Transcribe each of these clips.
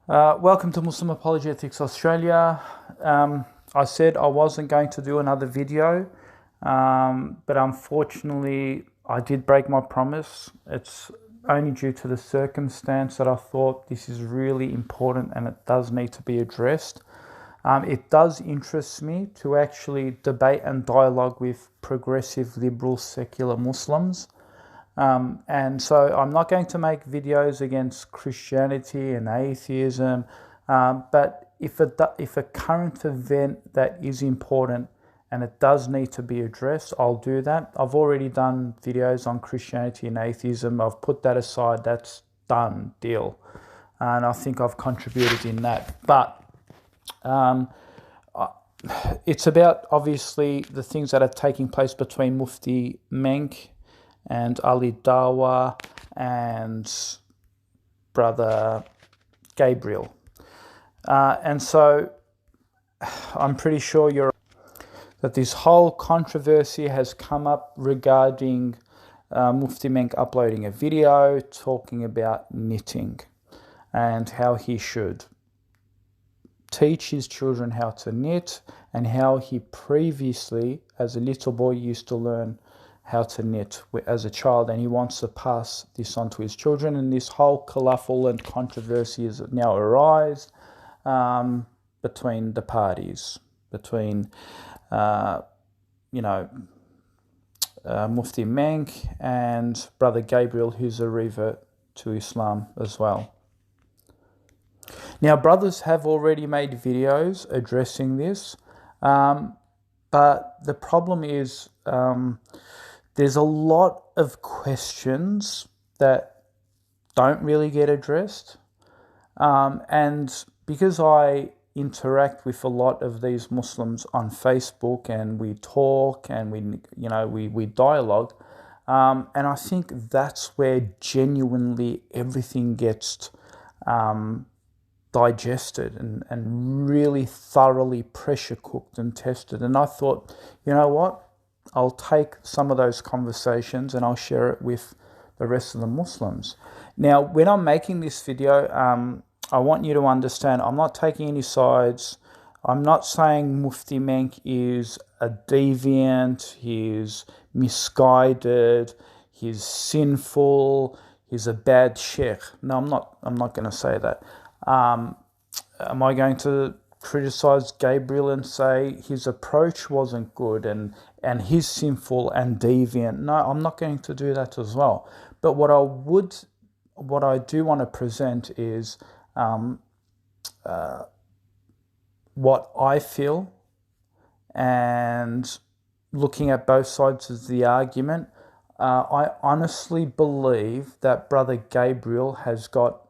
Welcome to Muslim Apologetics Australia. I said I wasn't going to do another video, but unfortunately I did break my promise. It's only due to the circumstance that I thought this is really important and it does need to be addressed. It does interest me to actually debate and dialogue with progressive, liberal, secular Muslims. And so I'm not going to make videos against Christianity and atheism, but if a current event that is important and it does need to be addressed, I'll do that. I've already done videos on Christianity and atheism. I've put that aside. That's done, deal. And I think I've contributed in that. But it's about, obviously, the things that are taking place between Mufti Menk and Ali Dawa and Brother Gabriel. And so I'm pretty sure that this whole controversy has come up regarding Mufti Menk uploading a video talking about knitting and how he should teach his children how to knit, and how he previously, as a little boy, used to learn how to knit as a child, and he wants to pass this on to his children. And this whole kerfuffle and controversy has now arisen between the parties, between Mufti Menk and Brother Gabriel, who's a revert to Islam as well. Now, brothers have already made videos addressing this, but the problem is there's a lot of questions that don't really get addressed. And because I interact with a lot of these Muslims on Facebook, and we talk and we dialogue, and I think that's where genuinely everything gets digested and really thoroughly pressure cooked and tested. And I thought, you know what? I'll take some of those conversations and I'll share it with the rest of the Muslims. Now, when I'm making this video, I want you to understand I'm not taking any sides. I'm not saying Mufti Menk is a deviant, he's misguided, he's sinful, he's a bad sheikh. No, I'm not going to say that. Am I going to criticize Gabriel and say his approach wasn't good and he's sinful and deviant? No, I'm not going to do that as well. But what I do want to present is what I feel, and looking at both sides of the argument, I honestly believe that Brother Gabriel has got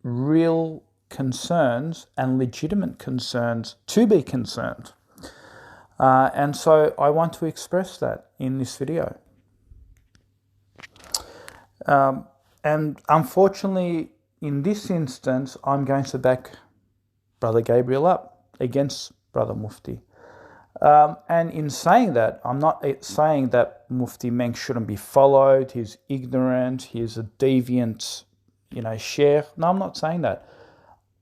real concerns and legitimate concerns to be concerned. And so I want to express that in this video. And unfortunately, in this instance, I'm going to back Brother Gabriel up against Brother Mufti. And in saying that, I'm not saying that Mufti Menk shouldn't be followed, he's ignorant, he's a deviant, sheikh. No, I'm not saying that.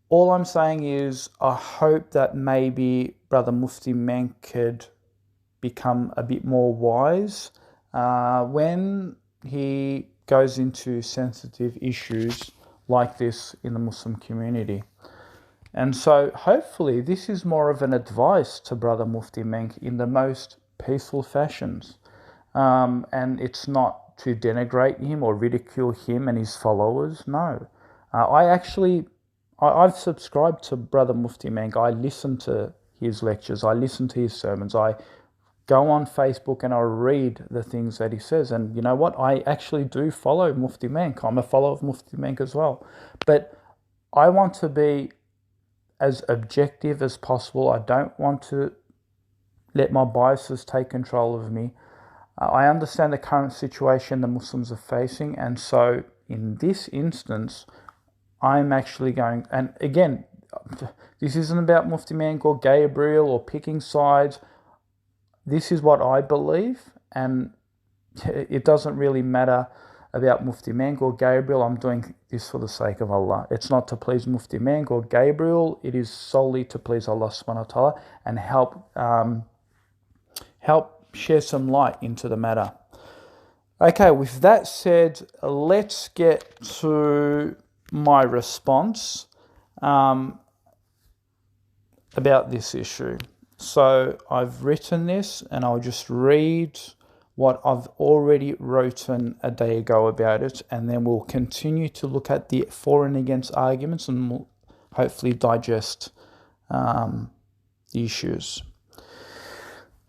All I'm saying is I hope that maybe Brother Mufti Menk could become a bit more wise when he goes into sensitive issues like this in the Muslim community. And so hopefully this is more of an advice to Brother Mufti Menk in the most peaceful fashions. And it's not to denigrate him or ridicule him and his followers. No. I've subscribed to Brother Mufti Menk. I listen to his lectures. I listen to his sermons. I go on Facebook and I read the things that he says. And you know what? I actually do follow Mufti Menk. I'm a follower of Mufti Menk as well. But I want to be as objective as possible. I don't want to let my biases take control of me. I understand the current situation the Muslims are facing, and so in this instance, I'm actually going, and again, this isn't about Mufti Menk or Gabriel or picking sides. This is what I believe, and it doesn't really matter about Mufti Menk or Gabriel. I'm doing this for the sake of Allah. It's not to please Mufti Menk or Gabriel. It is solely to please Allah subhanahu wa ta'ala and help share some light into the matter. Okay, with that said, let's get to my response about this issue. So I've written this and I'll just read what I've already written a day ago about it, and then we'll continue to look at the for and against arguments and we'll hopefully digest the issues.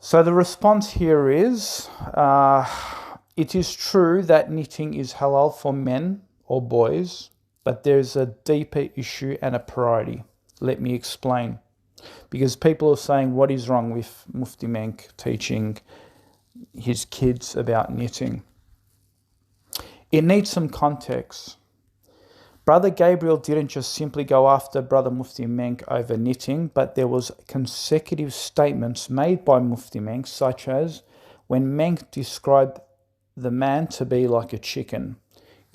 So the response here is, it is true that knitting is halal for men or boys, but there's a deeper issue and a priority. Let me explain. Because people are saying, what is wrong with Mufti Menk teaching his kids about knitting? It needs some context. Brother Gabriel didn't just simply go after Brother Mufti Menk over knitting, but there was consecutive statements made by Mufti Menk, such as when Menk described the man to be like a chicken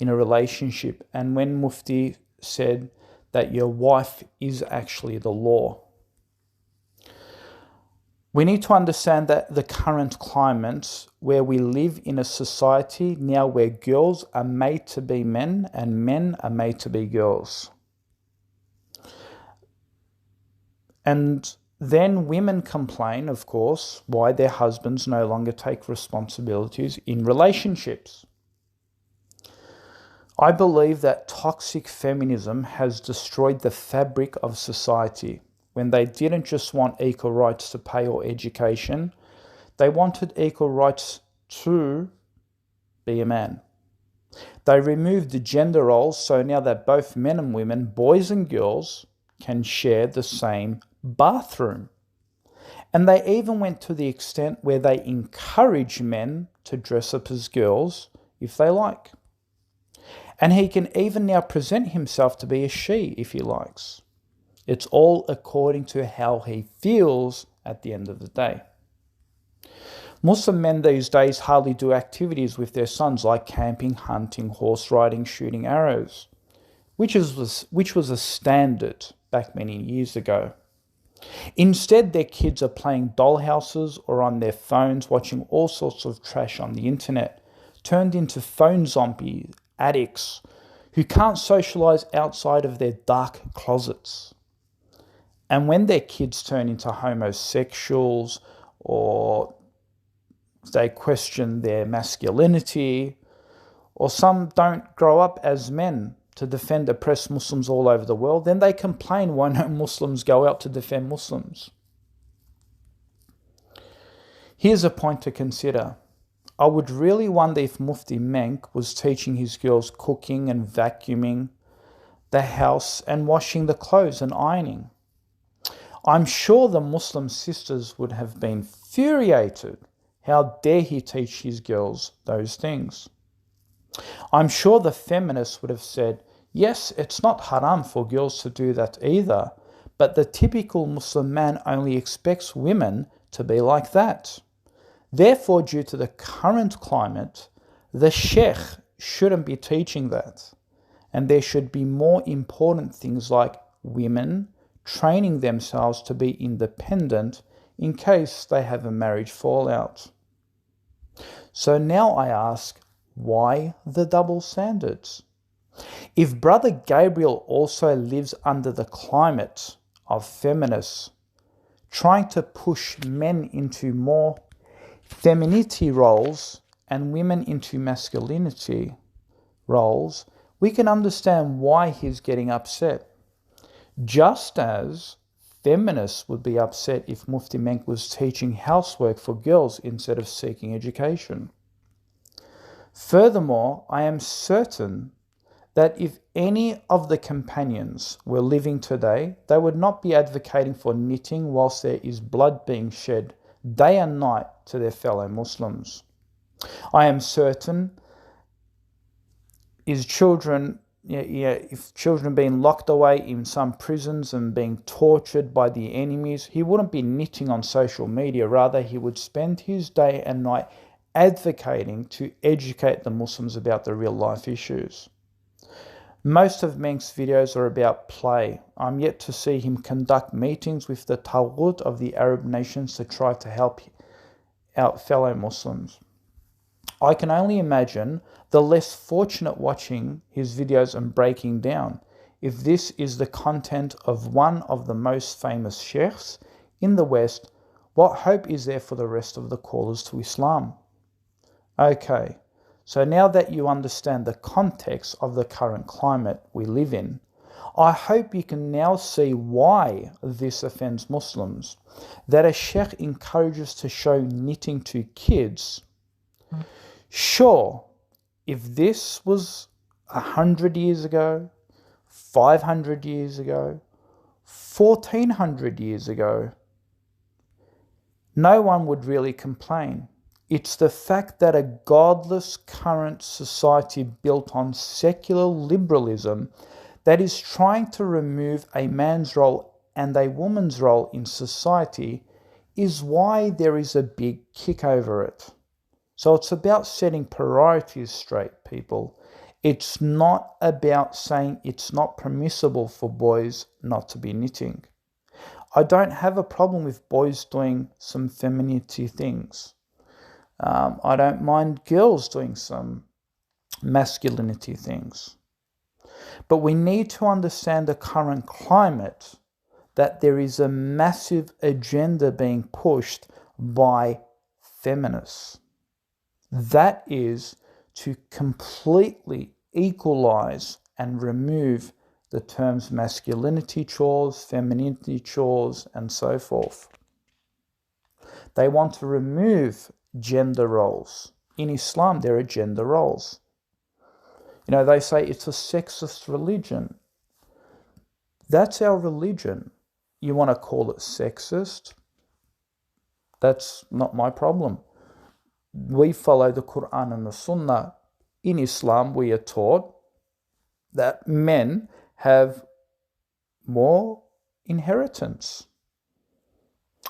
in a relationship, and when Mufti said that your wife is actually the law. We need to understand that the current climate where we live in a society now where girls are made to be men and men are made to be girls. And then women complain, of course, why their husbands no longer take responsibilities in relationships. I believe that toxic feminism has destroyed the fabric of society. When they didn't just want equal rights to pay or education, they wanted equal rights to be a man. They removed the gender roles, so now that both men and women, boys and girls, can share the same bathroom. And they even went to the extent where they encourage men to dress up as girls if they like. And he can even now present himself to be a she if he likes. It's all according to how he feels at the end of the day. Muslim men these days hardly do activities with their sons like camping, hunting, horse riding, shooting arrows, which was a standard back many years ago. Instead, their kids are playing dollhouses or on their phones watching all sorts of trash on the internet, turned into phone zombie addicts who can't socialise outside of their dark closets. And when their kids turn into homosexuals or they question their masculinity, or some don't grow up as men to defend oppressed Muslims all over the world, then they complain why no Muslims go out to defend Muslims. Here's a point to consider. I would really wonder if Mufti Menk was teaching his girls cooking and vacuuming the house and washing the clothes and ironing. I'm sure the Muslim sisters would have been infuriated. How dare he teach his girls those things? I'm sure the feminists would have said, yes, it's not haram for girls to do that either, but the typical Muslim man only expects women to be like that. Therefore, due to the current climate, the sheikh shouldn't be teaching that. And there should be more important things like women training themselves to be independent in case they have a marriage fallout. So now I ask, why the double standards? If Brother Gabriel also lives under the climate of feminists trying to push men into more femininity roles and women into masculinity roles, we can understand why he's getting upset. Just as feminists would be upset if Mufti Menk was teaching housework for girls instead of seeking education. Furthermore, I am certain that if any of the companions were living today, they would not be advocating for knitting whilst there is blood being shed day and night to their fellow Muslims. I am certain if children are being locked away in some prisons and being tortured by the enemies, he wouldn't be knitting on social media. Rather, he would spend his day and night advocating to educate the Muslims about the real life issues. Most of Menk's videos are about play. I'm yet to see him conduct meetings with the Taghut of the Arab nations to try to help out fellow Muslims. I can only imagine the less fortunate watching his videos and breaking down if this is the content of one of the most famous sheikhs in the West. What hope is there for the rest of the callers to Islam? Okay, so now that you understand the context of the current climate we live in, I hope you can now see why this offends Muslims, that a sheikh encourages to show knitting to kids. Sure, if this was 100 years ago, 500 years ago, 1400 years ago, no one would really complain. It's the fact that a godless current society built on secular liberalism that is trying to remove a man's role and a woman's role in society is why there is a big kick over it. So it's about setting priorities straight, people. It's not about saying it's not permissible for boys not to be knitting. I don't have a problem with boys doing some femininity things. I don't mind girls doing some masculinity things. But we need to understand the current climate, that there is a massive agenda being pushed by feminists. That is to completely equalize and remove the terms masculinity chores, femininity chores, and so forth. They want to remove gender roles. In Islam, there are gender roles. They say it's a sexist religion. That's our religion. You want to call it sexist? That's not my problem. We follow the Quran and the Sunnah. In Islam, we are taught that men have more inheritance.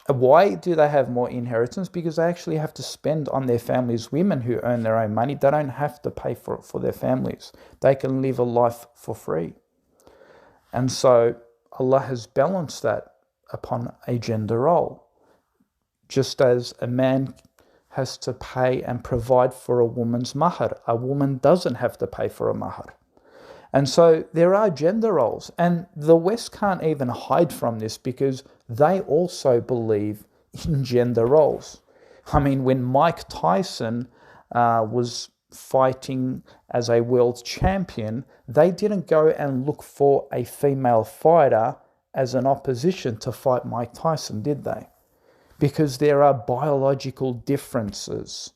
Why do they have more inheritance? Because they actually have to spend on their families. Women who earn their own money, they don't have to pay for it for their families. They can live a life for free. And so Allah has balanced that upon a gender role. Just as a man has to pay and provide for a woman's mahar, a woman doesn't have to pay for a mahar. And so there are gender roles, and the West can't even hide from this because they also believe in gender roles. I mean, when Mike Tyson was fighting as a world champion, they didn't go and look for a female fighter as an opposition to fight Mike Tyson, did they? Because there are biological differences,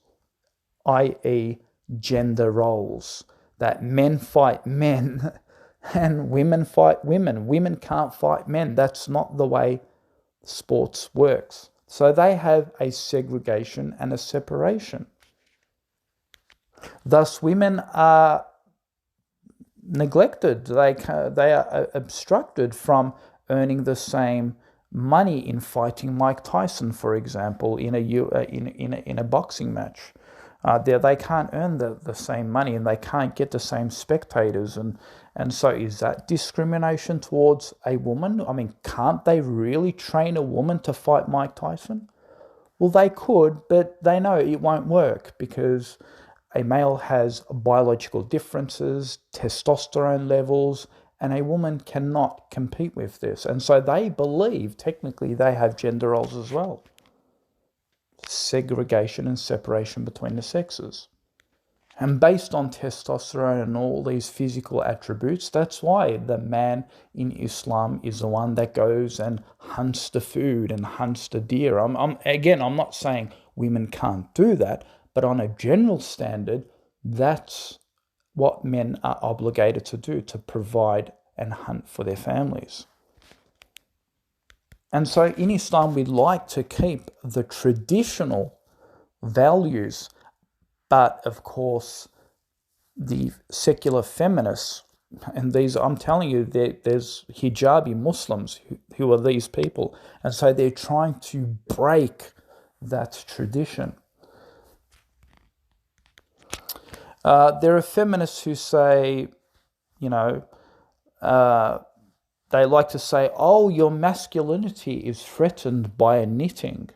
i.e. gender roles, that men fight men and women fight women. Women can't fight men. That's not the way sports works. So they have a segregation and a separation. Thus, women are neglected. They are obstructed from earning the same money in fighting Mike Tyson, for example, in a boxing match. They can't earn the same money, and they can't get the same spectators. And so is that discrimination towards a woman? I mean, can't they really train a woman to fight Mike Tyson? Well, they could, but they know it won't work because a male has biological differences, testosterone levels, and a woman cannot compete with this. And so they believe, technically, they have gender roles as well. Segregation and separation between the sexes. And based on testosterone and all these physical attributes, that's why the man in Islam is the one that goes and hunts the food and hunts the deer. I'm not saying women can't do that, but on a general standard, that's what men are obligated to do, to provide and hunt for their families. And so in Islam, we like to keep the traditional values, but of course, the secular feminists, and these, I'm telling you, there's hijabi Muslims who are these people, and so they're trying to break that tradition. There are feminists who say, they like to say, oh, your masculinity is threatened by knitting.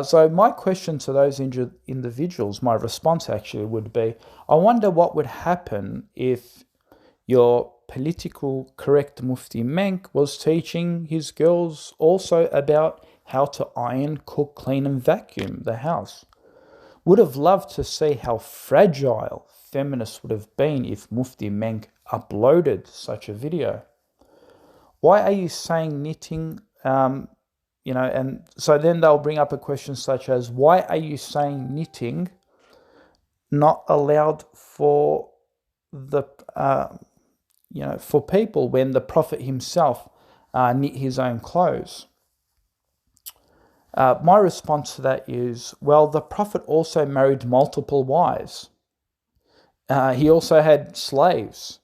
So my question to those individuals, my response actually would be, I wonder what would happen if your political correct Mufti Menk was teaching his girls also about how to iron, cook, clean and vacuum the house. Would have loved to see how fragile feminists would have been if Mufti Menk uploaded such a video. Why are you saying knitting? And so then they'll bring up a question such as, why are you saying knitting not allowed for the for people when the Prophet himself knit his own clothes? My response to that is, well, the Prophet also married multiple wives. He also had slaves.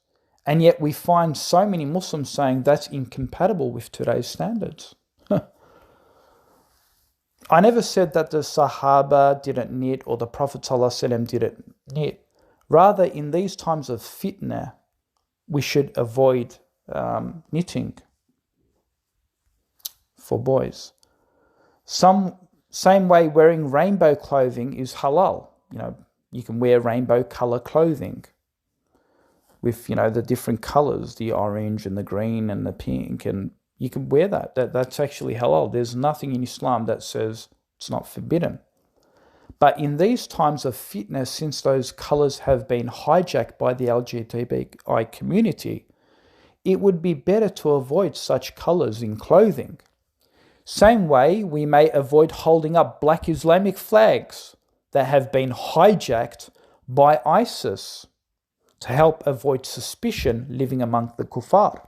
And yet we find so many Muslims saying that's incompatible with today's standards. I never said that the Sahaba didn't knit or the Prophet ﷺ didn't knit. Rather, in these times of fitna, we should avoid knitting for boys. Same way wearing rainbow clothing is halal. You can wear rainbow color clothing with, the different colors, the orange and the green and the pink, and you can wear that. That's actually halal. There's nothing in Islam that says it's not forbidden. But in these times of fitness, since those colors have been hijacked by the LGBTI community, it would be better to avoid such colors in clothing. Same way, we may avoid holding up black Islamic flags that have been hijacked by ISIS to help avoid suspicion living among the kuffar.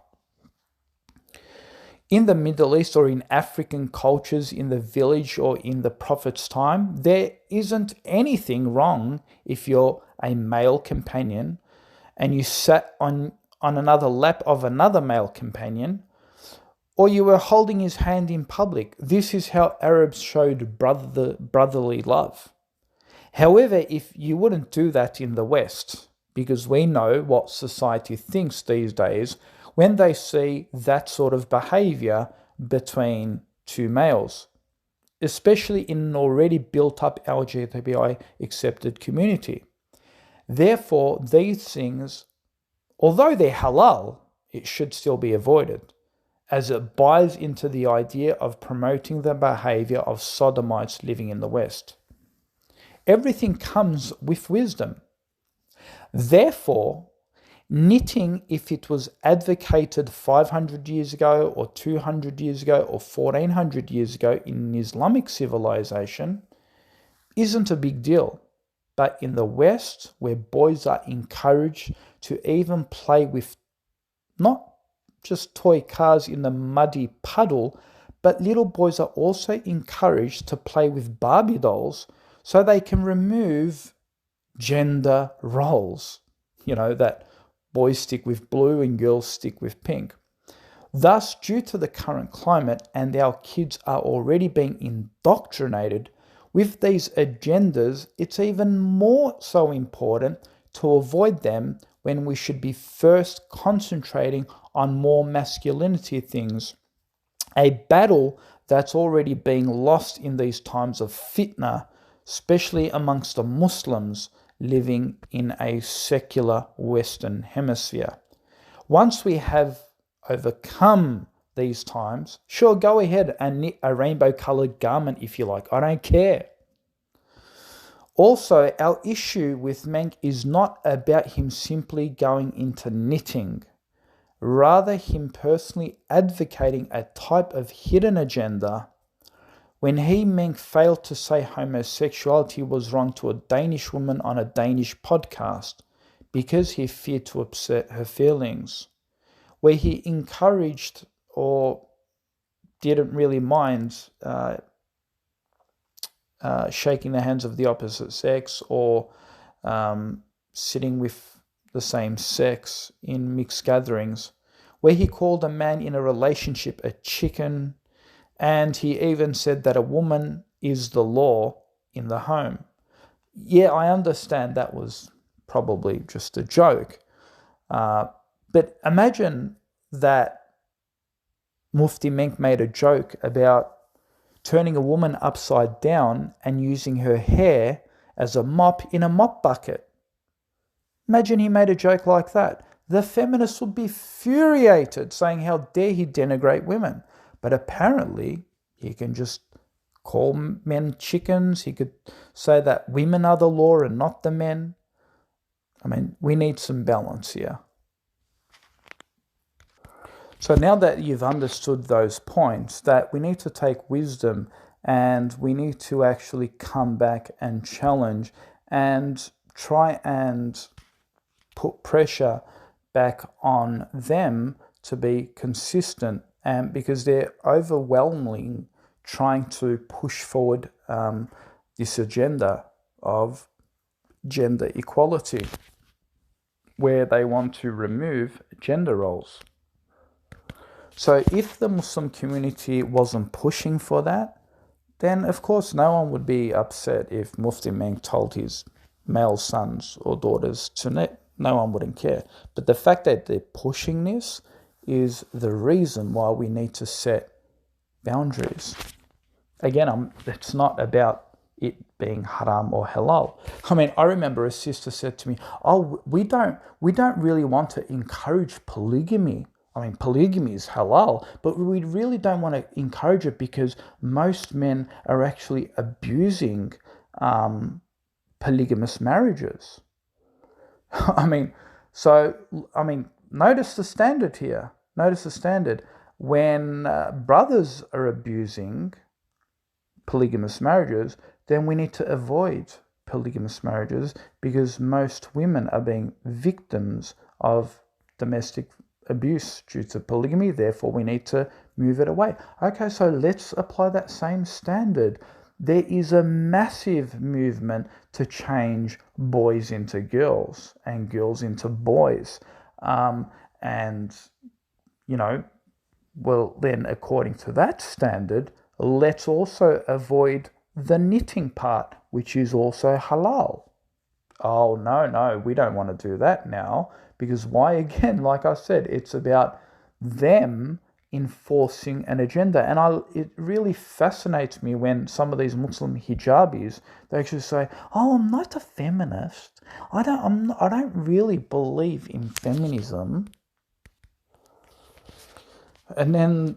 In the Middle East or in African cultures, in the village or in the Prophet's time, there isn't anything wrong if you're a male companion and you sat on another lap of another male companion, or you were holding his hand in public. This is how Arabs showed brotherly love. However, if you wouldn't do that in the West, because we know what society thinks these days when they see that sort of behavior between two males, especially in an already built up LGBTI accepted community. Therefore, these things, although they're halal, it should still be avoided, as it buys into the idea of promoting the behavior of sodomites living in the West. Everything comes with wisdom. Therefore, knitting, if it was advocated 500 years ago or 200 years ago or 1400 years ago in an Islamic civilization, isn't a big deal. But in the West, where boys are encouraged to even play with not just toy cars in the muddy puddle, but little boys are also encouraged to play with Barbie dolls so they can remove gender roles. That boys stick with blue and girls stick with pink. Thus, due to the current climate and our kids are already being indoctrinated with these agendas, it's even more so important to avoid them when we should be first concentrating on more masculinity things. A battle that's already being lost in these times of fitna, especially amongst the Muslims living in a secular Western hemisphere. Once we have overcome these times, sure, go ahead and knit a rainbow-coloured garment if you like. I don't care. Also, our issue with Menk is not about him simply going into knitting, rather him personally advocating a type of hidden agenda. When Menk failed to say homosexuality was wrong to a Danish woman on a Danish podcast because he feared to upset her feelings, where he encouraged or didn't really mind shaking the hands of the opposite sex or sitting with the same sex in mixed gatherings, where he called a man in a relationship a chicken, and he even said that a woman is the law in the home. Yeah, I understand that was probably just a joke. But imagine that Mufti Menk made a joke about turning a woman upside down and using her hair as a mop in a mop bucket. Imagine he made a joke like that. The feminists would be infuriated, saying how dare he denigrate women. But apparently he can just call men chickens. He could say that women are the law and not the men. I mean, we need some balance here. So now that you've understood those points, that we need to take wisdom and we need to actually come back and challenge and try and put pressure back on them to be consistent, and because they're overwhelmingly trying to push forward this agenda of gender equality, where they want to remove gender roles. So if the Muslim community wasn't pushing for that, then of course no one would be upset if Mufti Menk told his male sons or daughters to knit. No one wouldn't care. But the fact that they're pushing this is the reason why we need to set boundaries. Again, it's not about it being haram or halal. I mean, I remember a sister said to me, "Oh, we don't really want to encourage polygamy. I mean, polygamy is halal, but we really don't want to encourage it because most men are actually abusing polygamous marriages." Notice the standard here. Notice the standard. When brothers are abusing polygamous marriages, then we need to avoid polygamous marriages because most women are being victims of domestic abuse due to polygamy. Therefore, we need to move it away. Okay, so let's apply that same standard. There is a massive movement to change boys into girls and girls into boys. Well, then according to that standard, let's also avoid the knitting part, which is also halal. Oh, no, we don't want to do that now. Because why? Again, like I said, it's about them enforcing an agenda. And it really fascinates me when some of these Muslim hijabis, they actually say, "Oh, I'm not a feminist. I don't really believe in feminism." And then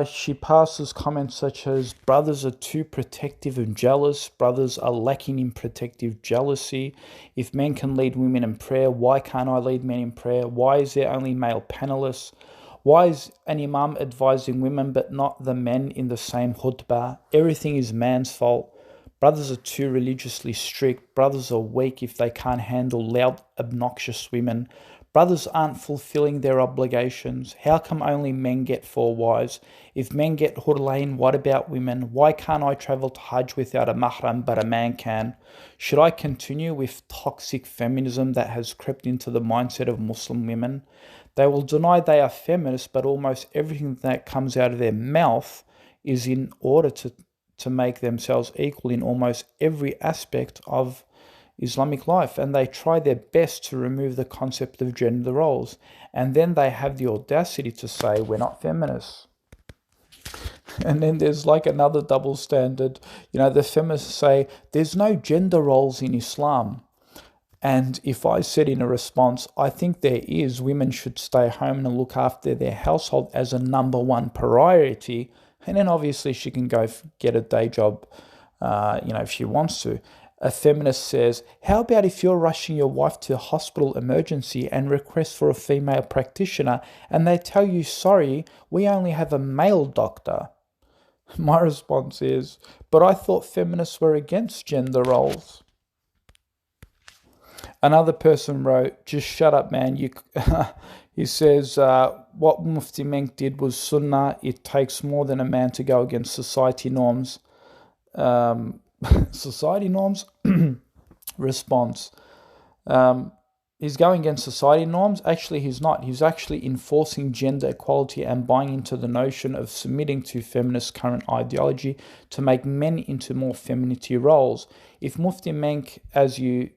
she passes comments such as, "Brothers are too protective and jealous. Brothers are lacking in protective jealousy. If men can lead women in prayer, why can't I lead men in prayer? Why is there only male panelists? Why is an imam advising women but not the men in the same khutbah? Everything is man's fault. Brothers are too religiously strict. Brothers are weak if they can't handle loud, obnoxious women. Brothers aren't fulfilling their obligations. How come only men get 4 wives? If men get hurlain, what about women? Why can't I travel to Hajj without a mahram but a man can? Should I continue with toxic feminism that has crept into the mindset of Muslim women? They will deny they are feminists, but almost everything that comes out of their mouth is in order to make themselves equal in almost every aspect of Islamic life, and they try their best to remove the concept of gender roles, and then they have the audacity to say we're not feminists. And then there's like another double standard. The feminists say there's no gender roles in Islam. And if I said in a response, I think there is, women should stay home and look after their household as a number one priority, and then obviously she can go get a day job, if she wants to. A feminist says, how about if you're rushing your wife to a hospital emergency and request for a female practitioner and they tell you, sorry, we only have a male doctor? My response is, but I thought feminists were against gender roles. Another person wrote, just shut up, man. He says, what Mufti Menk did was sunnah. It takes more than a man to go against society norms. Society norms? Response. He's going against society norms? Actually, he's not. He's actually enforcing gender equality and buying into the notion of submitting to feminist current ideology to make men into more femininity roles. If Mufti Menk, as you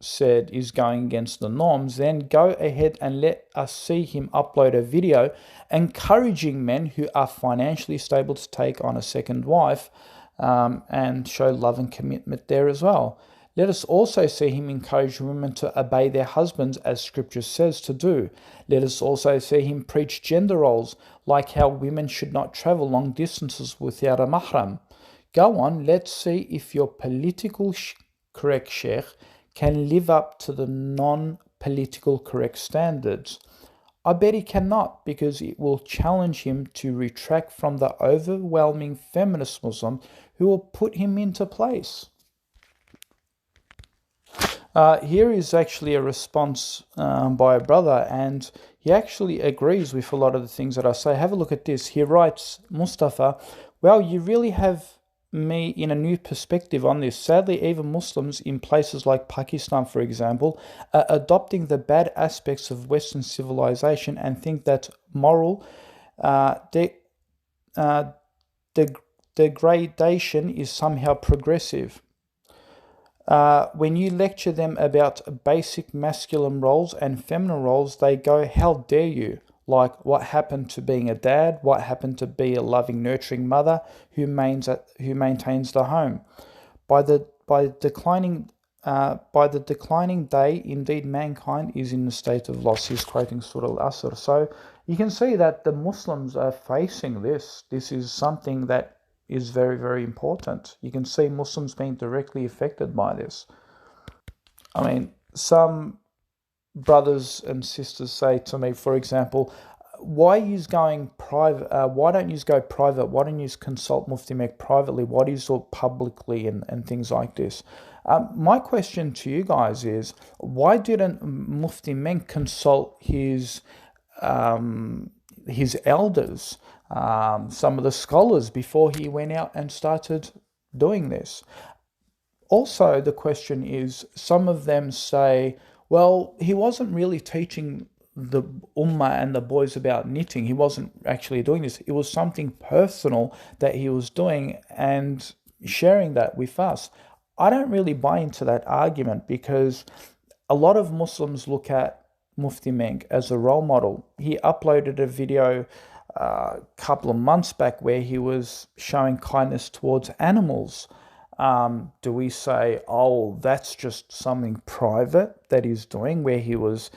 said is going against the norms, then go ahead and let us see him upload a video encouraging men who are financially stable to take on a second wife, and show love and commitment there as well. Let us also see him encourage women to obey their husbands as Scripture says to do. Let us also see him preach gender roles, like how women should not travel long distances without a mahram. Go on, let's see if your political correct sheikh can live up to the non-political correct standards. I bet he cannot, because it will challenge him to retract from the overwhelming feminist Muslim who will put him into place. Here is actually a response by a brother, and he actually agrees with a lot of the things that I say. Have a look at this. He writes, Mustafa, well, you really have me in a new perspective on this. Sadly, even Muslims in places like Pakistan, for example, are adopting the bad aspects of Western civilization and think that moral degradation is somehow progressive. When you lecture them about basic masculine roles and feminine roles, they go, how dare you? Like, what happened to being a dad? What happened to be a loving, nurturing mother who maintains the home? By the declining day, indeed, mankind is in a state of loss. He's quoting Surah Al-Asr. So you can see that the Muslims are facing this. This is something that is very, very important. You can see Muslims being directly affected by this. I mean, some brothers and sisters say to me, for example, why are you going private? Why don't you go private? Why don't you consult Mufti Menk privately? Why do you talk publicly and things like this? My question to you guys is, why didn't Mufti Menk consult his elders, some of the scholars, before he went out and started doing this? Also, the question is, some of them say, well, he wasn't really teaching the ummah and the boys about knitting. He wasn't actually doing this. It was something personal that he was doing and sharing that with us. I don't really buy into that argument, because a lot of Muslims look at Mufti Menk as a role model. He uploaded a video a couple of months back where he was showing kindness towards animals. Do we say, oh, that's just something private that he's doing, where he was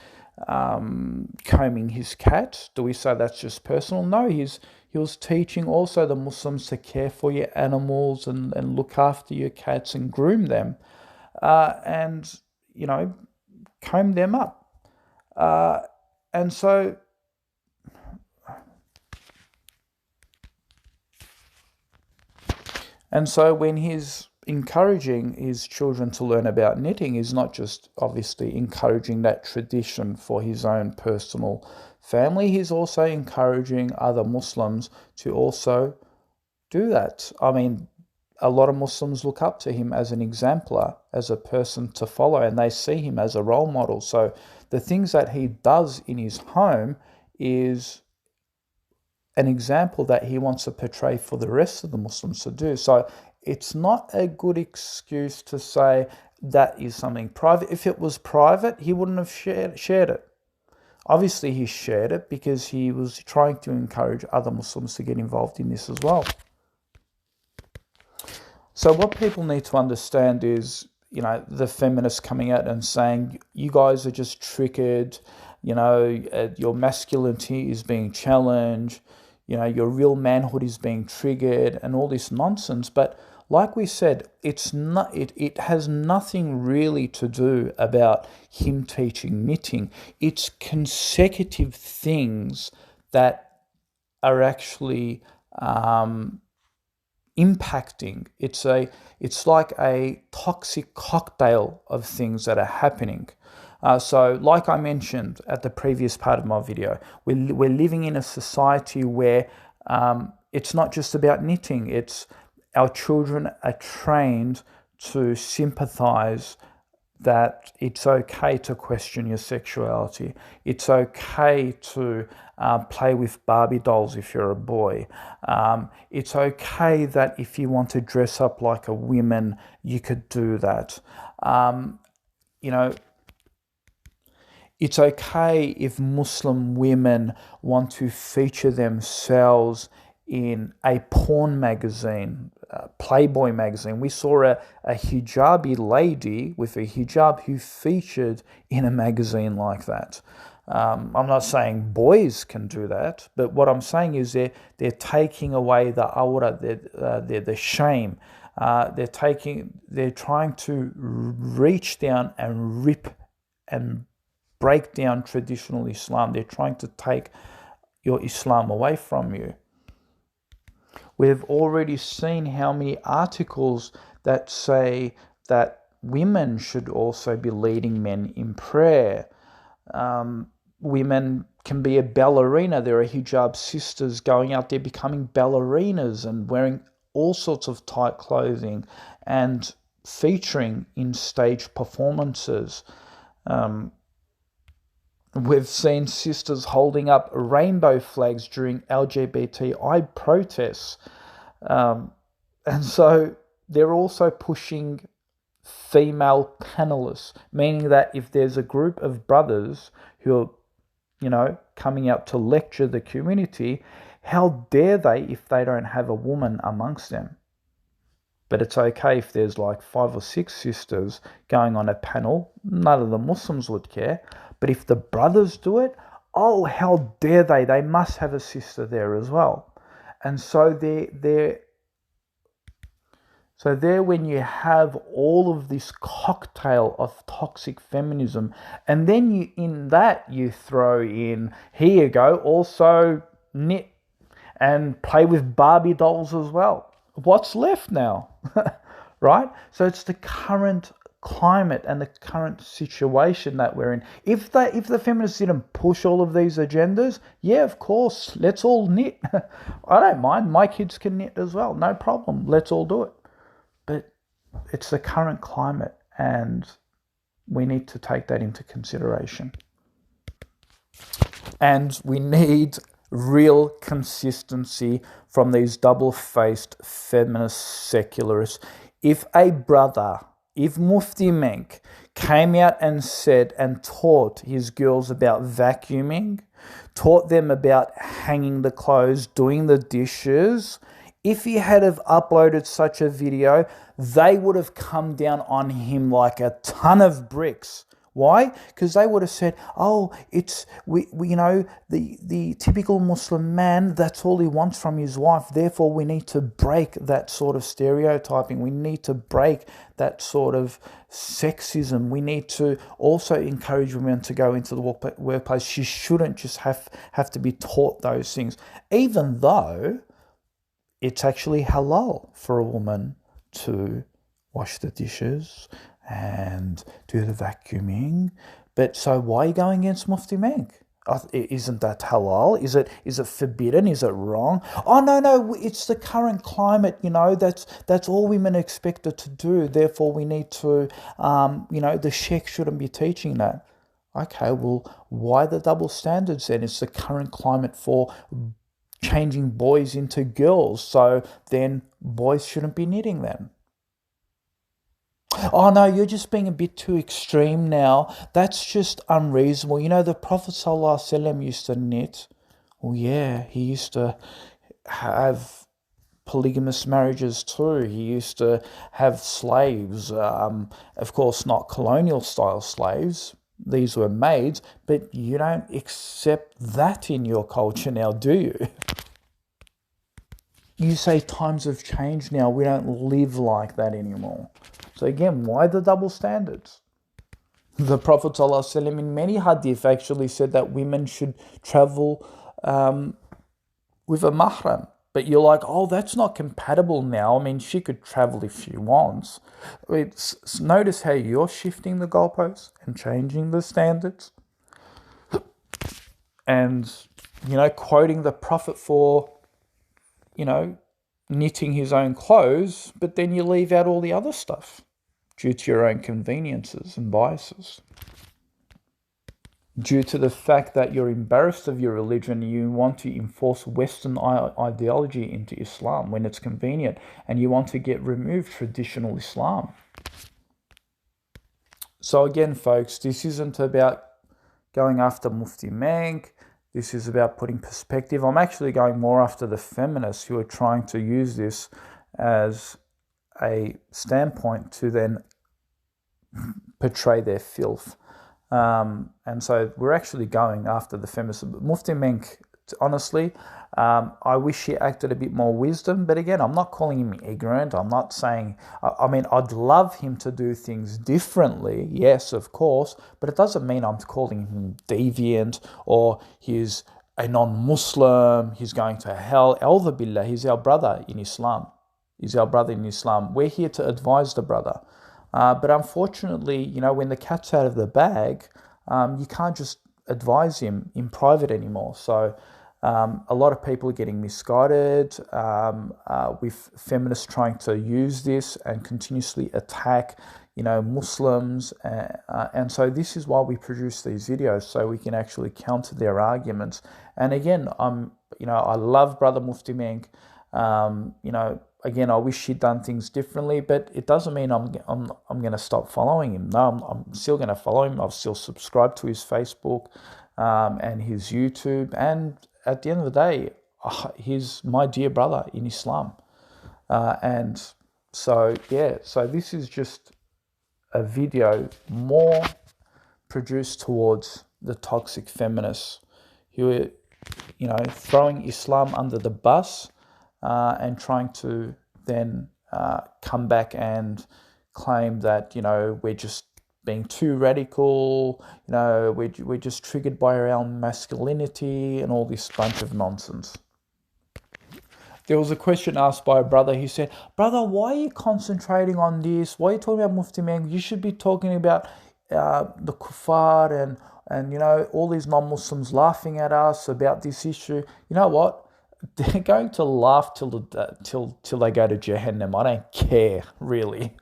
combing his cat? Do we say that's just personal? No, he was teaching also the Muslims to care for your animals and look after your cats and groom them, and, comb them up. And so when he's encouraging his children to learn about knitting, is not just obviously encouraging that tradition for his own personal family, he's also encouraging other Muslims to also do that. I mean, a lot of Muslims look up to him as an exemplar, as a person to follow, and they see him as a role model. So the things that he does in his home is an example that he wants to portray for the rest of the Muslims to do. So it's not a good excuse to say that is something private. If it was private, he wouldn't have shared it. Obviously, he shared it because he was trying to encourage other Muslims to get involved in this as well. So what people need to understand is, the feminists coming out and saying, you guys are just triggered, your masculinity is being challenged, your real manhood is being triggered, and all this nonsense. But like we said, it has nothing really to do about him teaching knitting. It's consecutive things that are actually impacting. It's like a toxic cocktail of things that are happening. So like I mentioned at the previous part of my video, we're living in a society where it's not just about knitting. It's our children are trained to sympathize that it's okay to question your sexuality. It's okay to play with Barbie dolls if you're a boy. It's okay that if you want to dress up like a woman, you could do that. you know, it's okay if Muslim women want to feature themselves in a porn magazine, Playboy magazine. We saw a hijabi lady with a hijab who featured in a magazine like that. I'm not saying boys can do that, but what I'm saying is they're taking away the awra, the shame. They're trying to reach down and rip and break down traditional Islam. They're trying to take your Islam away from you. We've already seen how many articles that say that women should also be leading men in prayer. Women can be a ballerina. There are hijab sisters going out there becoming ballerinas and wearing all sorts of tight clothing and featuring in stage performances. We've seen sisters holding up rainbow flags during LGBTI protests. And so they're also pushing female panelists, meaning that if there's a group of brothers who are, coming out to lecture the community, how dare they if they don't have a woman amongst them? But it's okay if there's like 5 or 6 sisters going on a panel. None of the Muslims would care. But if the brothers do it, oh, how dare they? They must have a sister there as well. And so there when you have all of this cocktail of toxic feminism, and then you throw in, here you go, also knit and play with Barbie dolls as well. What's left now? Right? So it's the current climate and the current situation that we're in. If the feminists didn't push all of these agendas, yeah, of course, let's all knit. I don't mind. My kids can knit as well. No problem. Let's all do it. But it's the current climate, and we need to take that into consideration. And we need real consistency from these double-faced feminist secularists. If Mufti Menk came out and said and taught his girls about vacuuming, taught them about hanging the clothes, doing the dishes, if he had have uploaded such a video, they would have come down on him like a ton of bricks. Why? Because they would have said, oh, it's the typical Muslim man, that's all he wants from his wife. Therefore, we need to break that sort of stereotyping. We need to break that sort of sexism. We need to also encourage women to go into the workplace. She shouldn't just have to be taught those things, even though it's actually halal for a woman to wash the dishes and do the vacuuming. But so why are you going against Mufti Menk? Isn't that halal? Is it forbidden? Is it wrong? Oh, no, it's the current climate, that's all women are expected to do. Therefore, we need to, the sheikh shouldn't be teaching that. Okay, well, why the double standards then? It's the current climate for changing boys into girls, so then boys shouldn't be knitting them. Oh no, you're just being a bit too extreme now. That's just unreasonable. The Prophet ﷺ used to knit. Well, yeah, he used to have polygamous marriages too. He used to have slaves, of course not colonial style slaves. These were maids, but you don't accept that in your culture now, do you? You say times have changed now. We don't live like that anymore. So again, why the double standards? The Prophet ﷺ in many hadith actually said that women should travel with a mahram. But you're like, oh, that's not compatible now. I mean, she could travel if she wants. Notice how you're shifting the goalposts and changing the standards. And, quoting the Prophet for, knitting his own clothes, but then you leave out all the other stuff due to your own conveniences and biases. Due to the fact that you're embarrassed of your religion, you want to enforce Western ideology into Islam when it's convenient, and you want to get removed traditional Islam. So again, folks, this isn't about going after Mufti Menk. This is about putting perspective. I'm actually going more after the feminists who are trying to use this as a standpoint to then portray their filth. And so we're actually going after the feminists. Mufti Menk, honestly, I wish he acted a bit more wisdom. But again, I'm not calling him ignorant. I'm not saying, I mean, I'd love him to do things differently. Yes, of course. But it doesn't mean I'm calling him deviant or he's a non-Muslim. He's going to hell. A'udhu billah, he's our brother in Islam. He's our brother in Islam. We're here to advise the brother. But unfortunately, when the cat's out of the bag, you can't just advise him in private anymore. So a lot of people are getting misguided with feminists trying to use this and continuously attack, Muslims. And so this is why we produce these videos, so we can actually counter their arguments. And again, I love Brother Mufti Menk. Again, I wish he'd done things differently, but it doesn't mean I'm going to stop following him. No, I'm still going to follow him. I'll still subscribe to his Facebook and his YouTube. And at the end of the day, he's my dear brother in Islam. And so this is just a video more produced towards the toxic feminists who are, throwing Islam under the bus. And trying to then come back and claim that, we're just being too radical, we're just triggered by our own masculinity and all this bunch of nonsense. There was a question asked by a brother. He said, "Brother, why are you concentrating on this? Why are you talking about Mufti Menk? You should be talking about the kuffar and all these non-Muslims laughing at us about this issue." You know what? They're going to laugh till they go to Jahannam. I don't care, really,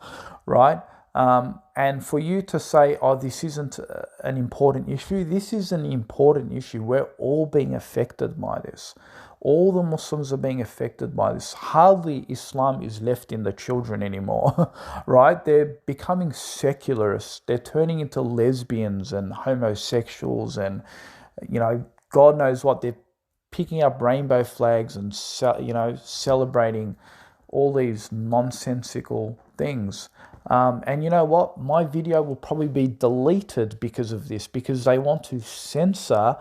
right? And for you to say, "Oh, this isn't an important issue," this is an important issue. We're all being affected by this. All the Muslims are being affected by this. Hardly Islam is left in the children anymore, right? They're becoming secularists. They're turning into lesbians and homosexuals and, God knows what. They're picking up rainbow flags and, celebrating all these nonsensical things. And you know what? My video will probably be deleted because of this, because they want to censor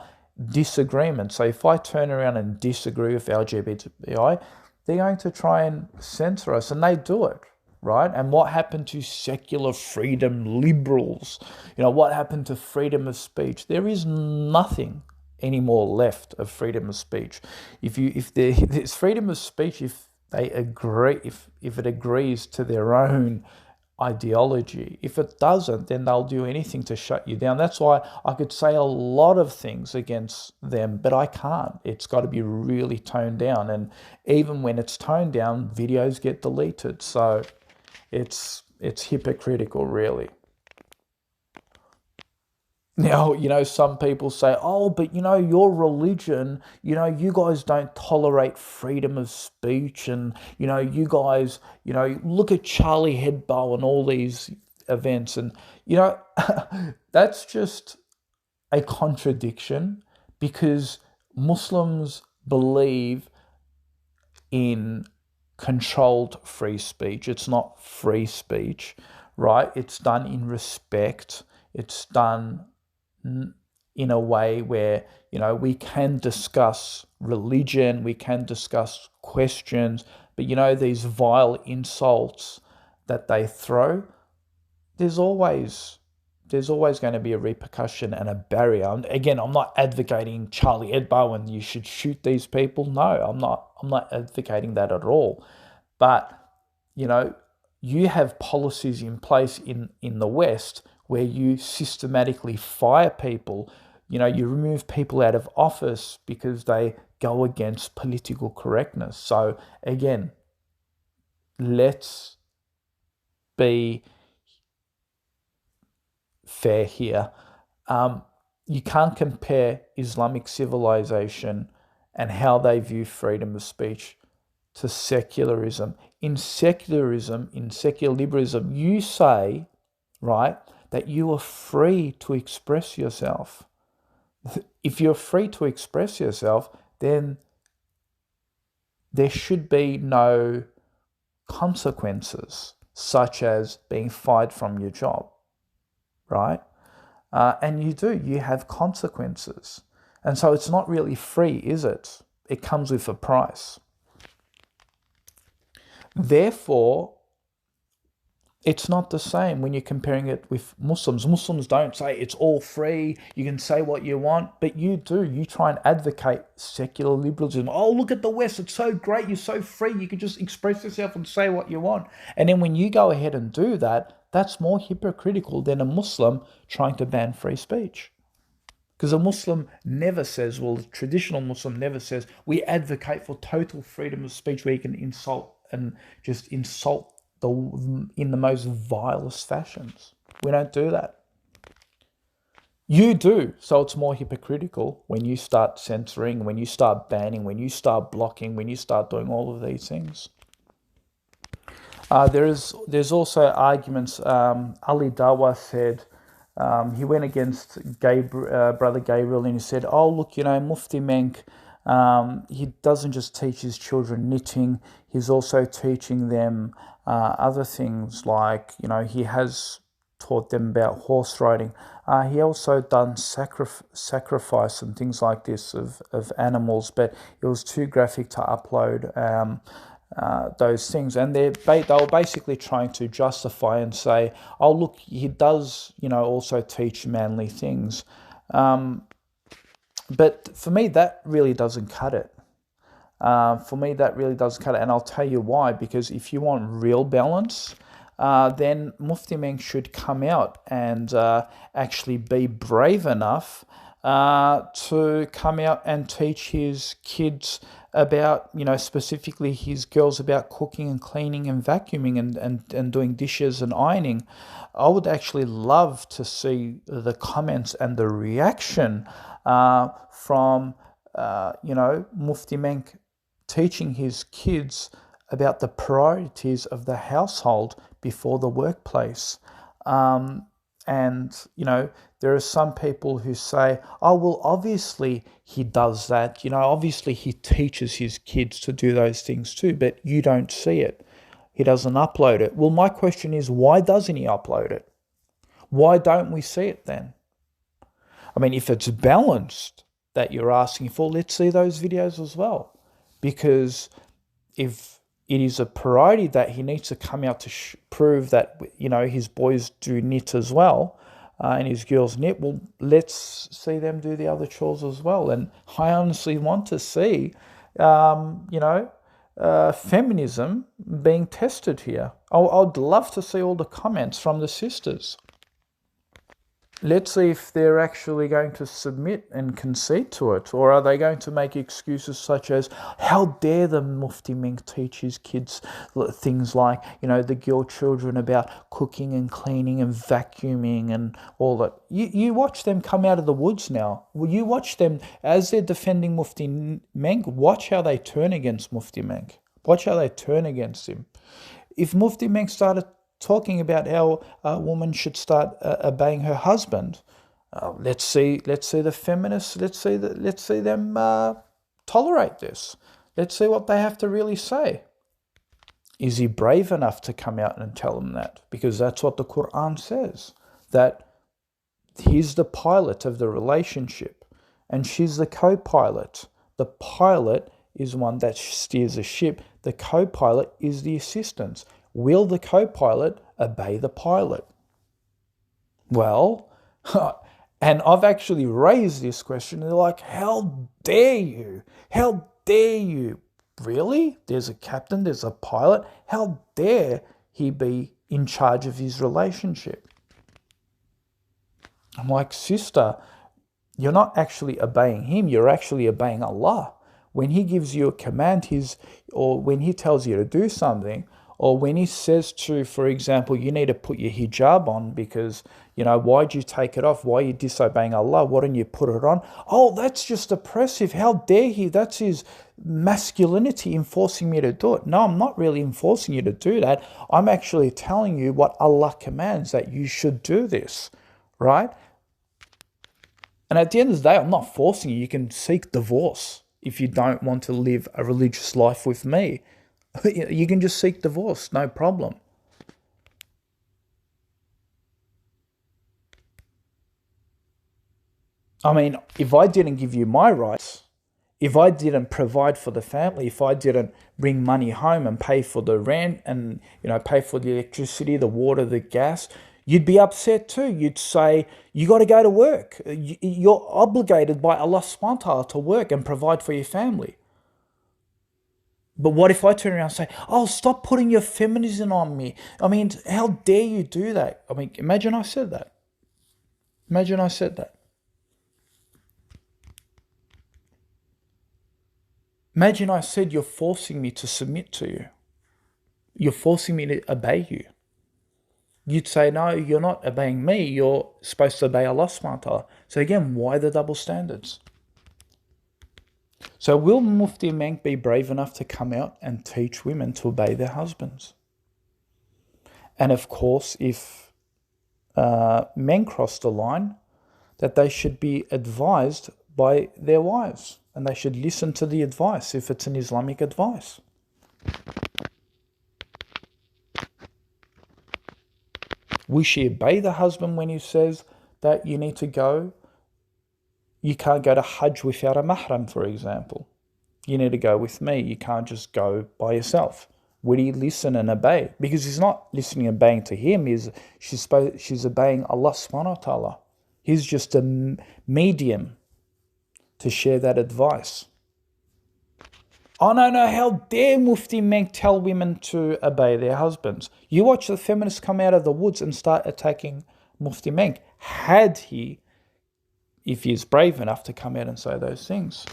disagreement. So if I turn around and disagree with LGBTI, they're going to try and censor us, and they do it, right? And what happened to secular freedom liberals? What happened to freedom of speech? There is nothing anymore left of freedom of speech. If there's freedom of speech, if they agree, if it agrees to their own ideology. If it doesn't, then they'll do anything to shut you down. That's why I could say a lot of things against them, but I can't. It's got to be really toned down. And even when it's toned down, videos get deleted. So it's hypocritical, really. Now, some people say, "Oh, but your religion, you guys don't tolerate freedom of speech, and you guys, look at Charlie Hebdo and all these events." And that's just a contradiction, because Muslims believe in controlled free speech. It's not free speech, right? It's done in respect. It's done in a way where, we can discuss religion, we can discuss questions, but these vile insults that they throw, there's always going to be a repercussion and a barrier. And again, I'm not advocating Charlie Hebdo and you should shoot these people. No, I'm not advocating that at all. But you have policies in place in the West where you systematically fire people. You remove people out of office because they go against political correctness. So again, let's be fair here. You can't compare Islamic civilization and how they view freedom of speech to secularism. In secular liberalism, you say, right, that you are free to express yourself. If you're free to express yourself, then there should be no consequences, such as being fired from your job, right? And you have consequences. And so it's not really free, is it? It comes with a price. Therefore, it's not the same when you're comparing it with Muslims. Muslims don't say it's all free, you can say what you want, but you do. You try and advocate secular liberalism. Oh, look at the West, it's so great, you're so free, you can just express yourself and say what you want. And then when you go ahead and do that, that's more hypocritical than a Muslim trying to ban free speech. Because a Muslim never says, well, the traditional Muslim never says, we advocate for total freedom of speech where you can insult and just insult in the most vilest fashions. We don't do that. You do, so it's more hypocritical when you start censoring, when you start banning, when you start blocking, when you start doing all of these things. There's also arguments. Ali Dawa said, he went against Brother Gabriel and he said, oh, look, Mufti Menk, he doesn't just teach his children knitting, he's also teaching them other things like, he has taught them about horse riding. He also done sacrifice and things like this of animals, but it was too graphic to upload those things. And they were basically trying to justify and say, oh, look, he does, also teach manly things. But for me, that really doesn't cut it. And I'll tell you why. Because if you want real balance, then Mufti Menk should come out and actually be brave enough to come out and teach his kids about, specifically his girls, about cooking and cleaning and vacuuming and doing dishes and ironing. I would actually love to see the comments and the reaction from, Mufti Menk teaching his kids about the priorities of the household before the workplace. And, there are some people who say, oh, well, obviously he does that. Obviously he teaches his kids to do those things too, but you don't see it. He doesn't upload it. Well, my question is, why doesn't he upload it? Why don't we see it then? I mean, if it's balanced that you're asking for, let's see those videos as well. Because if it is a priority that he needs to come out to prove that, his boys do knit as well, and his girls knit, well, let's see them do the other chores as well. And I honestly want to see, feminism being tested here. I'd love to see all the comments from the sisters. Let's see if they're actually going to submit and concede to it, or are they going to make excuses such as, how dare the Mufti Menk teach his kids things like, the girl children about cooking and cleaning and vacuuming and all that. You watch them come out of the woods now. You watch them as they're defending Mufti Menk. Watch how they turn against Mufti Menk. Watch how they turn against him. If Mufti Menk started talking about how a woman should start obeying her husband, let's see the feminists. Let's see them tolerate this. Let's see what they have to really say. Is he brave enough to come out and tell them that? Because that's what the Quran says, that he's the pilot of the relationship and she's the co-pilot. The pilot is one that steers a ship. The co-pilot is the assistance. Will the co-pilot obey the pilot? Well, and I've actually raised this question. They're like, how dare you? How dare you? Really? There's a captain, there's a pilot. How dare he be in charge of his relationship? I'm like, sister, you're not actually obeying him, you're actually obeying Allah. When he gives you a command, or when he tells you to do something, Or when he says to, for example, you need to put your hijab on because, why'd you take it off? Why are you disobeying Allah? Why don't you put it on? Oh, that's just oppressive. How dare he? That's his masculinity enforcing me to do it. No, I'm not really enforcing you to do that. I'm actually telling you what Allah commands, that you should do this, right? And at the end of the day, I'm not forcing you. You can seek divorce if you don't want to live a religious life with me. You can just seek divorce, no problem. I mean, if I didn't give you my rights, if I didn't provide for the family, if I didn't bring money home and pay for the rent and, pay for the electricity, the water, the gas, you'd be upset too. You'd say, you got to go to work. You're obligated by Allah subhanahu wa ta'ala to work and provide for your family. But what if I turn around and say, oh, stop putting your feminism on me? I mean, how dare you do that? I mean, imagine I said that. Imagine I said that. Imagine I said you're forcing me to submit to you. You're forcing me to obey you. You'd say, no, you're not obeying me. You're supposed to obey Allah subhanahu wa ta'ala. So again, why the double standards? So will Mufti Menk be brave enough to come out and teach women to obey their husbands? And of course, if men cross the line, that they should be advised by their wives and they should listen to the advice if it's an Islamic advice. Will she obey the husband when he says that you need to go? You can't go to Hajj without a mahram, for example. You need to go with me. You can't just go by yourself. Would he listen and obey? Because he's not listening and obeying to him. She's obeying Allah subhanahu wa ta'ala. He's just a medium to share that advice. Oh, no, how dare Mufti Menk tell women to obey their husbands? You watch the feminists come out of the woods and start attacking Mufti Menk. If he's brave enough to come out and say those things.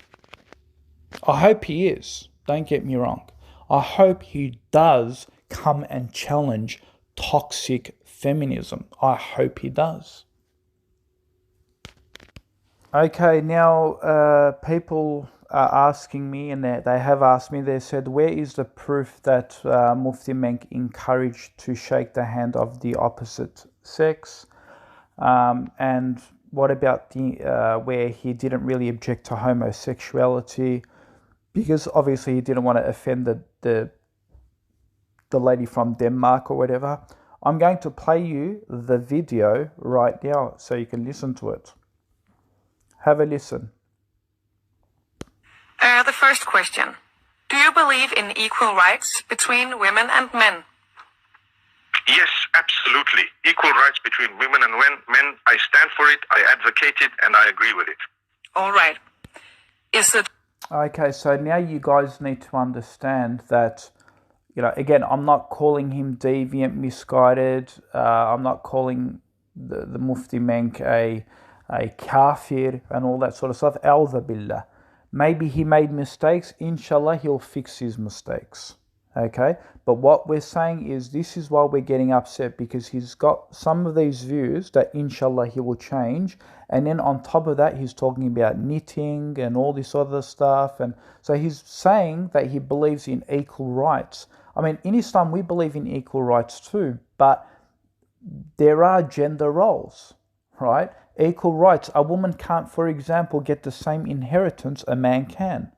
I hope he is. Don't get me wrong. I hope he does come and challenge toxic feminism. I hope he does. Okay, now people are asking me, and they have asked me, they said, where is the proof that Mufti Menk encouraged to shake the hand of the opposite sex? And what about the where he didn't really object to homosexuality? Because obviously he didn't want to offend the lady from Denmark or whatever. I'm going to play you the video right now so you can listen to it. Have a listen. The first question. Do you believe in equal rights between women and men? Yes, absolutely. Equal rights between women and men. I stand for it, I advocate it, and I agree with it. All right. Is it... Okay, so now you guys need to understand that, again, I'm not calling him deviant, misguided. I'm not calling the Mufti Menk a kafir and all that sort of stuff. A'udhu billah. Maybe he made mistakes. Inshallah, he'll fix his mistakes. Okay? But what we're saying is this is why we're getting upset, because he's got some of these views that inshallah he will change. And then on top of that, he's talking about knitting and all this other stuff. And so he's saying that he believes in equal rights. I mean, in Islam, we believe in equal rights too, but there are gender roles, right? Equal rights. A woman can't, for example, get the same inheritance a man can.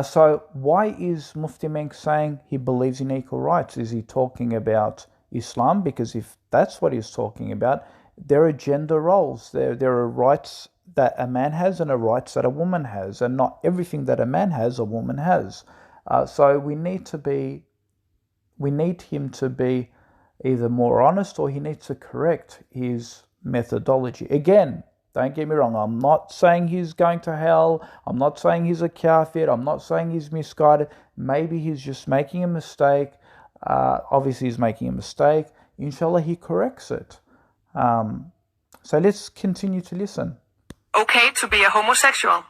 So why is Mufti Menk saying he believes in equal rights? Is he talking about Islam? Because if that's what he's talking about, there are gender roles. There are rights that a man has and rights that a woman has, and not everything that a man has, a woman has. So we need him to be either more honest, or he needs to correct his methodology. Again, don't get me wrong, I'm not saying he's going to hell. I'm not saying he's a kafir. I'm not saying he's misguided. Maybe he's just making a mistake. Obviously, he's making a mistake. Inshallah, he corrects it. So let's continue to listen. Okay to be a homosexual?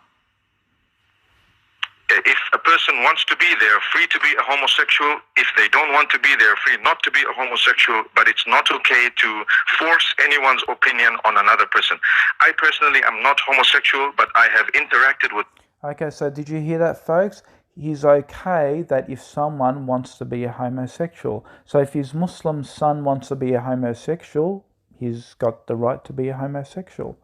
If a person wants to be, they're free to be a homosexual. If they don't want to be, they're free not to be a homosexual. But it's not okay to force anyone's opinion on another person. I personally am not homosexual, but I have interacted with... Okay, so did you hear that, folks? He's okay that if someone wants to be a homosexual. So if his Muslim son wants to be a homosexual, he's got the right to be a homosexual.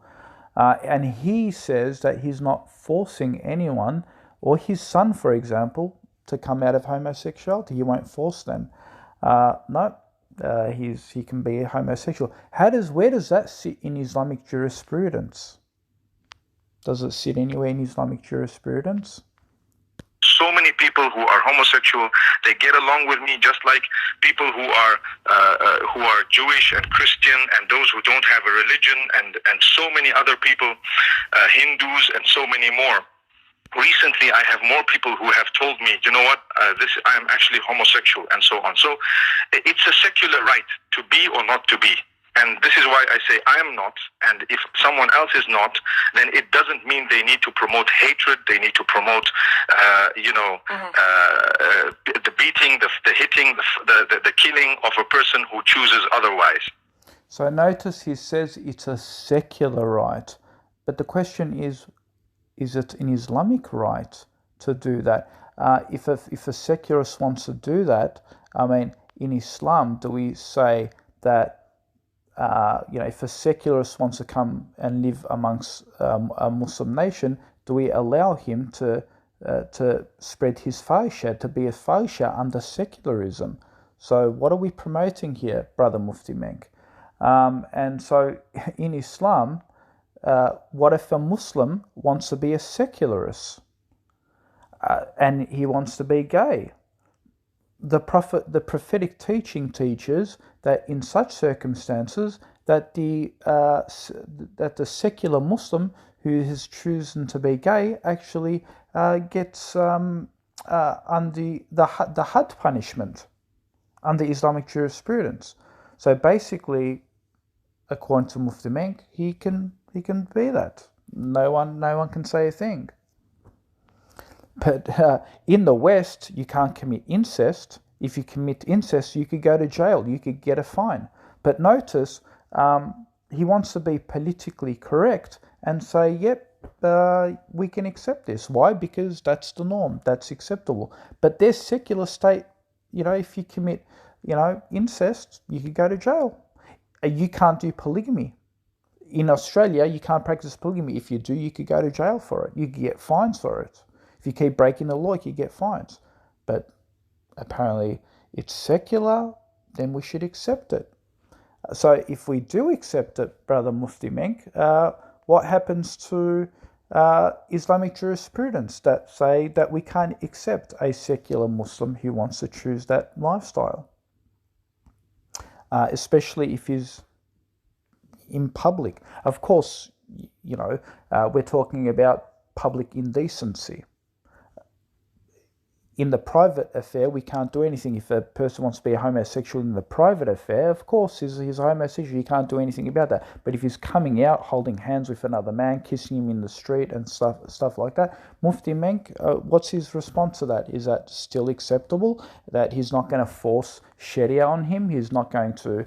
And he says that he's not forcing anyone, or his son, for example, to come out of homosexuality. He won't force them. No, he can be a homosexual. Where does that sit in Islamic jurisprudence? Does it sit anywhere in Islamic jurisprudence? So many people who are homosexual, they get along with me just like people who are Jewish and Christian and those who don't have a religion and so many other people, Hindus and so many more. Recently, I have more people who have told me, you know what, I am actually homosexual and so on. So it's a secular right to be or not to be. And this is why I say I am not, and if someone else is not, then it doesn't mean they need to promote hatred, they need to promote, the beating, the hitting, the killing of a person who chooses otherwise. So notice he says it's a secular right, but the question is it an Islamic right to do that? If a secularist wants to do that, I mean, in Islam, do we say that if a secularist wants to come and live amongst a Muslim nation, do we allow him to spread his fahisha, to be a fahisha under secularism? So what are we promoting here, Brother Mufti Menk? And so in Islam, what if a Muslim wants to be a secularist and he wants to be gay? The prophetic teaching teaches that in such circumstances that the secular Muslim who has chosen to be gay actually gets under the had punishment under Islamic jurisprudence. So basically, according to Mufti Menk, he can be that. No one can say a thing. But in the West, you can't commit incest. If you commit incest, you could go to jail. You could get a fine. But notice, he wants to be politically correct and say, yep, we can accept this. Why? Because that's the norm. That's acceptable. But their secular state, if you commit, incest, you could go to jail. You can't do polygamy. In Australia, you can't practice polygamy. If you do, you could go to jail for it. You could get fines for it. If you keep breaking the law, you get fines. But apparently it's secular, then we should accept it. So if we do accept it, Brother Mufti Menk, what happens to Islamic jurisprudence that say that we can't accept a secular Muslim who wants to choose that lifestyle? Especially if he's in public. Of course, we're talking about public indecency. In the private affair, we can't do anything. If a person wants to be a homosexual in the private affair, of course, he's a homosexual. You can't do anything about that. But if he's coming out, holding hands with another man, kissing him in the street and stuff like that, Mufti Menk, what's his response to that? Is that still acceptable? That he's not going to force Sharia on him? He's not going to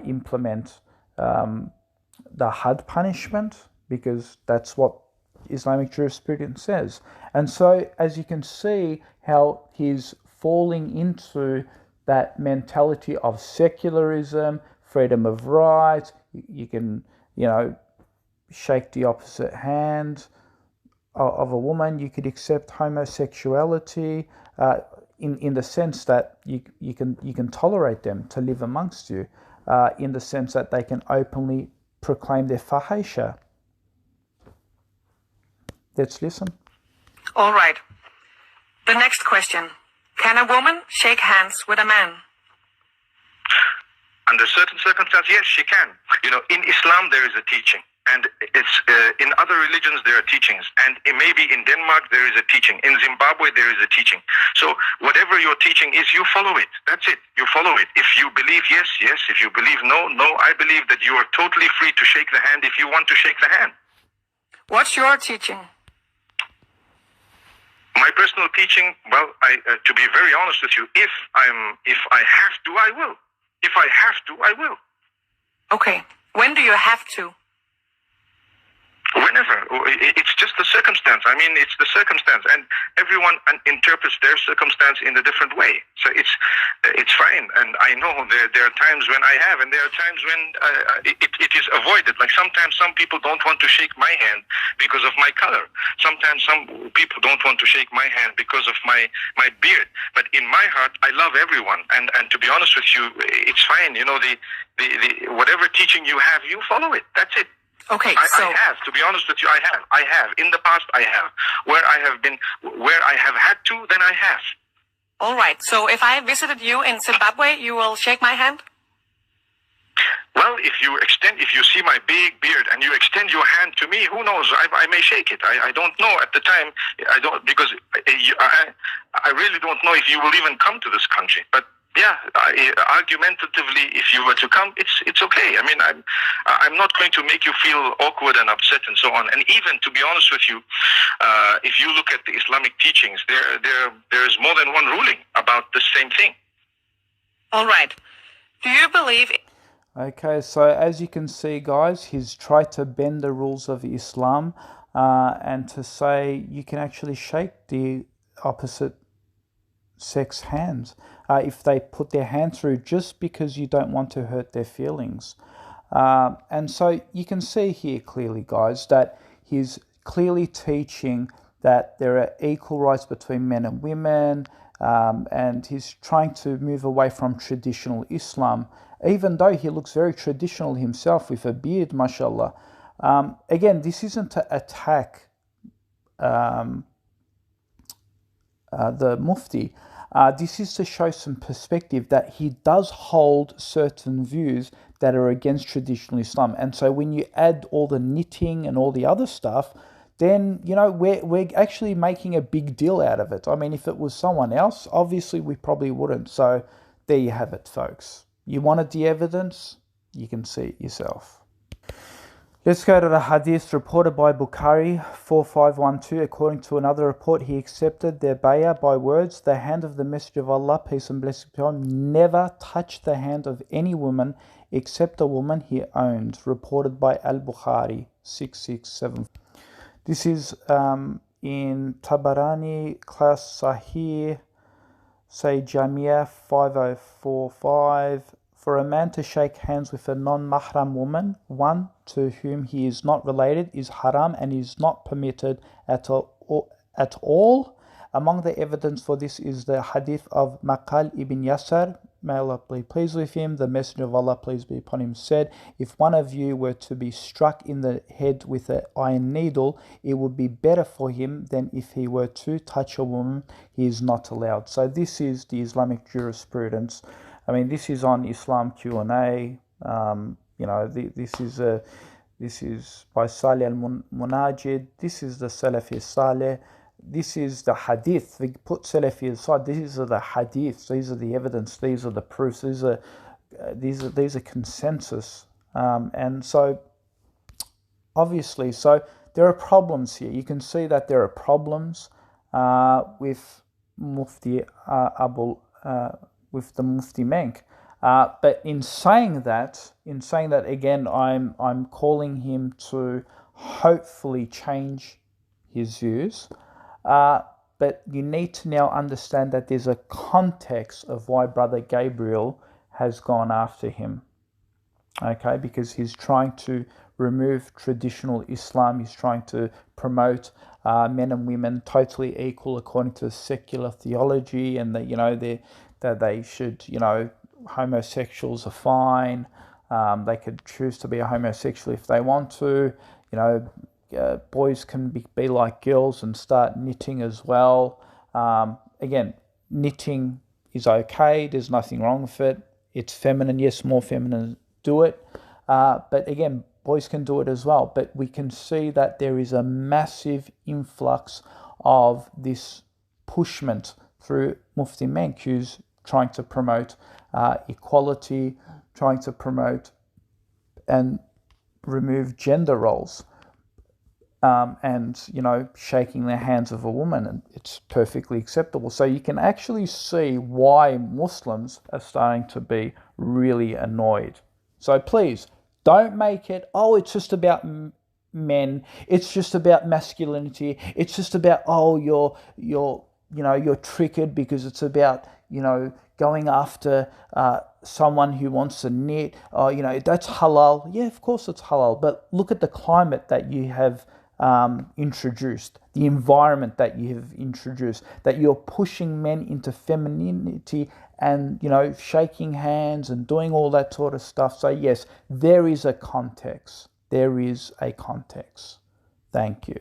implement the had punishment? Because that's what Islamic jurisprudence says. And so, as you can see, how he's falling into that mentality of secularism, freedom of rights. You can, shake the opposite hand of a woman. You could accept homosexuality in the sense that you can tolerate them to live amongst you, in the sense that they can openly proclaim their fahisha. Let's listen. All right. The next question. Can a woman shake hands with a man? Under certain circumstances, yes, she can. In Islam, there is a teaching. And it's in other religions, there are teachings. And maybe in Denmark, there is a teaching. In Zimbabwe, there is a teaching. So whatever your teaching is, you follow it. That's it. You follow it. If you believe yes, yes. If you believe no, no. I believe that you are totally free to shake the hand if you want to shake the hand. What's your teaching? My personal teaching, well, to be very honest with you, if I have to, I will. If I have to, I will. Okay. When do you have to? Whenever. It's just the circumstance. I mean, it's the circumstance, and everyone interprets their circumstance in a different way. So it's fine. And I know there are times when I have, and there are times when it is avoided. Like sometimes some people don't want to shake my hand because of my color. Sometimes some people don't want to shake my hand because of my beard. But in my heart, I love everyone. And to be honest with you, it's fine. You know, the whatever teaching you have, you follow it. That's it. Okay, I have, to be honest with you, I have. In the past, I have. Where I have had to, then I have. All right. So if I visited you in Zimbabwe, you will shake my hand? Well, if you see my big beard and you extend your hand to me, who knows? I may shake it. I don't know at the time. I don't, because I really don't know if you will even come to this country. But yeah, argumentatively, if you were to come, it's okay. I mean, I'm not going to make you feel awkward and upset and so on. And even, to be honest with you, if you look at the Islamic teachings, there's more than one ruling about the same thing. All right. Do you believe... Okay, so as you can see, guys, he's tried to bend the rules of Islam and to say you can actually shake the opposite sex hands if they put their hand through, just because you don't want to hurt their feelings. And so you can see here clearly, guys, that he's clearly teaching that there are equal rights between men and women, and he's trying to move away from traditional Islam, even though he looks very traditional himself with a beard, mashallah. Again, this isn't to attack the Mufti. This is to show some perspective that he does hold certain views that are against traditional Islam. And so when you add all the knitting and all the other stuff, then, you know, we're actually making a big deal out of it. I mean, if it was someone else, obviously we probably wouldn't. So there you have it, folks. You wanted the evidence? You can see it yourself. Let's go to the Hadith reported by Bukhari 4512. According to another report, he accepted their bay'ah by words. The hand of the Messenger of Allah, peace and blessings be upon him, never touched the hand of any woman except a woman he owned. Reported by Al-Bukhari 667. This is in Tabarani, Class Sahih, say Jamia 5045. For a man to shake hands with a non-mahram woman, one to whom he is not related, is haram and is not permitted at all. Among the evidence for this is the hadith of Maqal ibn Yasar, may Allah be pleased with him, the Messenger of Allah, please be upon him, said, if one of you were to be struck in the head with an iron needle, it would be better for him than if he were to touch a woman. He is not allowed. So this is the Islamic jurisprudence. I mean, this is on Islam Q&A. You know, this is by Salih al-Munajid. This is the Salafi Saleh. This is the Hadith. We put Salafi aside. These are the Hadiths. These are the evidence. These are the proofs. These are consensus. And so, obviously, so there are problems here. You can see that there are problems with Mufti with the Mufti Menk. But in saying that again, I'm calling him to hopefully change his views. But you need to now understand that there's a context of why Brother Gabriel has gone after him. Okay, because he's trying to remove traditional Islam. He's trying to promote men and women totally equal according to secular theology, and that, you know, that they should, you know, homosexuals are fine. They could choose to be a homosexual if they want to. You know, boys can be like girls and start knitting as well. Again, knitting is okay. There's nothing wrong with it. It's feminine. Yes, more feminine do it. But again, boys can do it as well. But we can see that there is a massive influx of this pushment through Mufti Menk, who's trying to promote equality, trying to promote and remove gender roles. and, shaking the hands of a woman, and it's perfectly acceptable. So you can actually see why Muslims are starting to be really annoyed. So please, don't make it, it's just about men, it's just about masculinity, it's just about, you're triggered because it's about, going after someone who wants to knit, that's halal. Yeah, of course it's halal, but look at the climate that you have introduced, the environment that you have introduced, that you're pushing men into femininity and, shaking hands and doing all that sort of stuff. So yes, there is a context. There is a context. Thank you.